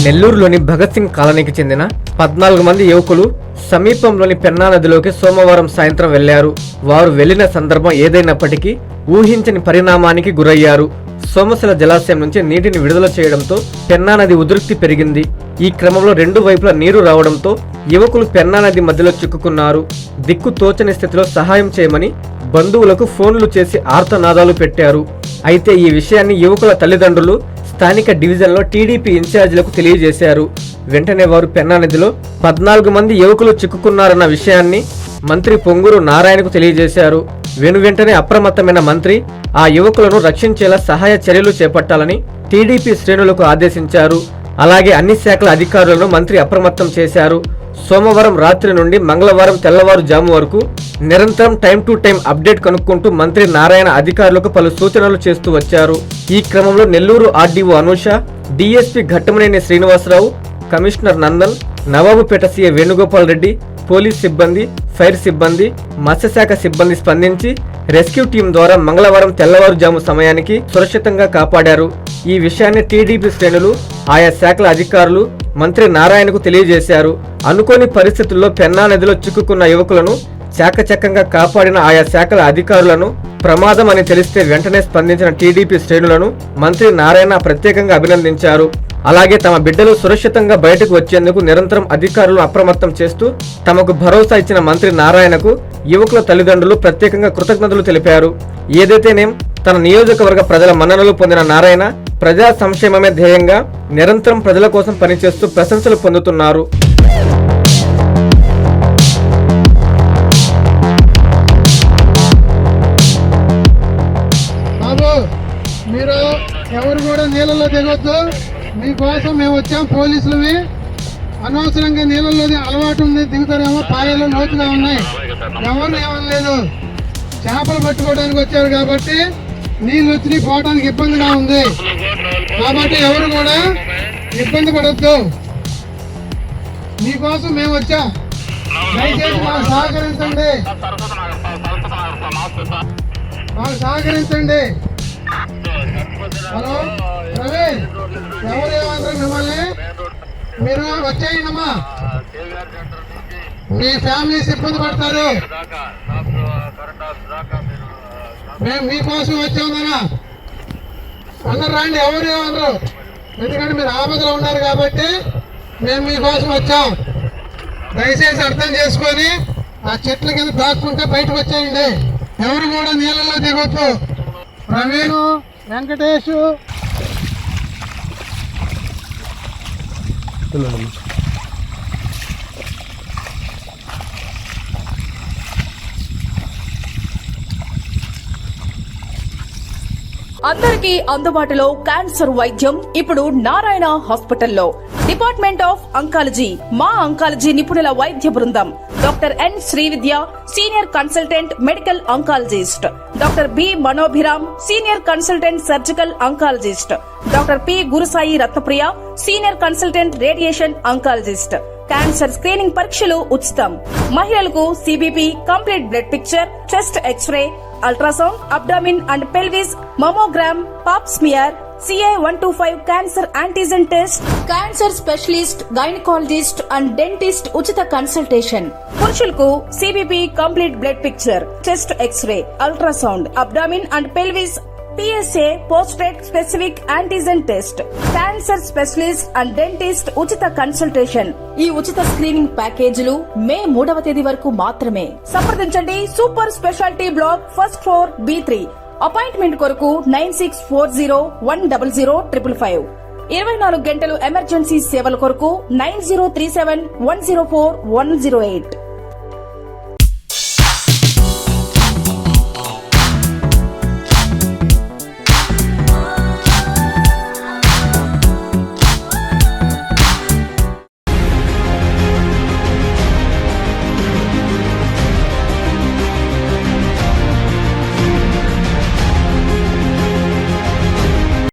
నెల్లూరులోని భగత్ సింగ్ కాలనీకి చెందిన 14 మంది యువకులు సమీపంలోని పెన్నా నదిలోకి సోమవారం సాయంత్రం వెళ్లారు. వారు వెళ్లిన సందర్భం ఏదైనప్పటికీ ఊహించని పరిణామానికి గురయ్యారు. సోమశిల జలాశయం నుంచి నీటిని విడుదల చేయడంతో పెన్నా నది ఉధృతి పెరిగింది. ఈ క్రమంలో రెండు వైపులా నీరు రావడంతో యువకులు పెన్నా నది మధ్యలో చిక్కుకున్నారు. దిక్కు తోచని స్థితిలో సహాయం చేయమని బంధువులకు ఫోన్లు చేసి ఆర్తనాదాలు పెట్టారు. అయితే ఈ విషయాన్ని యువకుల తల్లిదండ్రులు స్థానిక డివిజన్లో టీడీపీ ఇన్ఛార్జీలకు తెలియజేశారు. వెంటనే వారు పెన్నా నదిలో 14 మంది యువకులు చిక్కుకున్నారన్న విషయాన్ని మంత్రి పొంగూరు నారాయణకు తెలియజేశారు. వెంటనే అప్రమత్తమైన మంత్రి ఆ యువకులను రక్షించేలా సహాయ చర్యలు చేపట్టాలని టీడీపీ శ్రేణులకు ఆదేశించారు. అలాగే అన్ని శాఖల అధికారులను మంత్రి అప్రమత్తం చేశారు. సోమవారం రాత్రి నుండి మంగళవారం తెల్లవారుజాము వరకు నిరంతరం టైం టు టైం అప్డేట్ కనుక్కుంటూ మంత్రి నారాయణ అధికారులకు పలు సూచనలు చేస్తూ వచ్చారు. ఈ క్రమంలో Nellore RDO Anusha, DSP Ghattamaneni Srinivasarao, commissioner Nandan, Nawabpet CI Venugopal Reddy, police సిబ్బంది, ఫైర్ సిబ్బంది, మత్స్యశాఖ సిబ్బంది స్పందించి రెస్క్యూ టీం ద్వారా మంగళవారం తెల్లవారుజాము సమయానికి సురక్షితంగా కాపాడారు. ఈ విషయాన్ని టీడీపీ శ్రేణులు, ఆయా శాఖల అధికారులు మంత్రి నారాయణకు తెలియజేశారు. అనుకోని పరిస్థితుల్లో పెన్నా నదిలో చిక్కుకున్న యువకులను చాకచక్యంగా కాపాడిన ఆయా శాఖల అధికారులను ప్రమాదం అని తెలిస్తే వెంటనే స్పందించిన టీడీపీ శ్రేణులను మంత్రి నారాయణ ప్రత్యేకంగా అభినందించారు. అలాగే తమ బిడ్డలు సురక్షితంగా బయటకు వచ్చేందుకు నిరంతరం అధికారులను అప్రమత్తం చేస్తూ తమకు భరోసా ఇచ్చిన మంత్రి నారాయణకు యువకుల తల్లిదండ్రులు ప్రత్యేకంగా కృతజ్ఞతలు తెలిపారు. ఏదైతేనేం తన నియోజకవర్గ ప్రజల మన్ననలు పొందిన నారాయణ ప్రజా సంక్షేమమే ధ్యేయంగా నిరంతరం ప్రజల కోసం పనిచేస్తూ ప్రశంసలు పొందుతున్నారు. మీరు ఎవరు కూడా నీళ్ళలో దిగొద్దు. మీకోసం మేము వచ్చాం పోలీసులవి. అనవసరంగా నీళ్ళలో అలవాటు ఉంది, దిగుతారేమో, పాయలు లోతుగా ఉన్నాయి. ఎవరు ఏమనలేదు. చేపలు పట్టుకోవడానికి వచ్చారు కాబట్టి నీళ్ళు వచ్చి పోవడానికి ఇబ్బందిగా ఉంది. కాబట్టి ఎవరు కూడా ఇబ్బంది పడద్దు. మీకోసం మేము వచ్చాం. దయచేసి మాకు సహకరించండి, మాకు సహకరించండి. హలో ప్రవీణ్, ఎవరు ఏమంటారు మిమ్మల్ని? మీరు వచ్చేయండమ్మా, మీ ఫ్యామిలీస్ ఇబ్బంది పడతారు. మేము మీకోసం వచ్చామన్నా అందరు రండి, ఎవరు ఏమన్నారు. ఎందుకంటే మీరు ఆపదలో ఉన్నారు కాబట్టి మేము మీకోసం వచ్చాం. దయచేసి అర్థం చేసుకొని ఆ చెట్ల కింద దాక్కుంటే బయటకు వచ్చేయండి. ఎవరు కూడా నీళ్ళలో దిగొద్దు. ప్రవీణ్, వెంకటేష్, అందరికీ అందుబాటులో క్యాన్సర్ వైద్యం ఇప్పుడు నారాయణ హాస్పిటల్లో. డిపార్ట్మెంట్ ఆఫ్ అంకాలజీ, మా అంకాలజీ నిపుణుల వైద్య బృందం. Doctor N Srividya, senior consultant medical oncologist. Doctor B Manobhiram, senior consultant surgical oncologist. Doctor P Gurusai Ratnapriya, senior consultant radiation oncologist. Cancer screening పరీక్షలు ఉచితం. మహిళలకు CBP, complete blood picture, chest X-ray, ultrasound, abdomen and pelvis, mammogram, pap smear, CA-125 cancer antigen test, cancer specialist, gynaecologist and dentist ఉచిత consultation. పురుషులకు CBP, complete blood picture, chest X-ray, ultrasound, abdomen and pelvis, PSA పోస్ట్రేట్ specific antigen test, cancer specialist and dentist ఉచిత consultation. ఈ ఉచిత screening ప్యాకేజీలు మే 3వ తేదీ వరకు మాత్రమే. సంప్రదించండి super speciality block, first floor, B3. Appointment కొరకు 9640100555. 24 గంటలు ఎమర్జెన్సీ సేవల కొరకు 9037104108.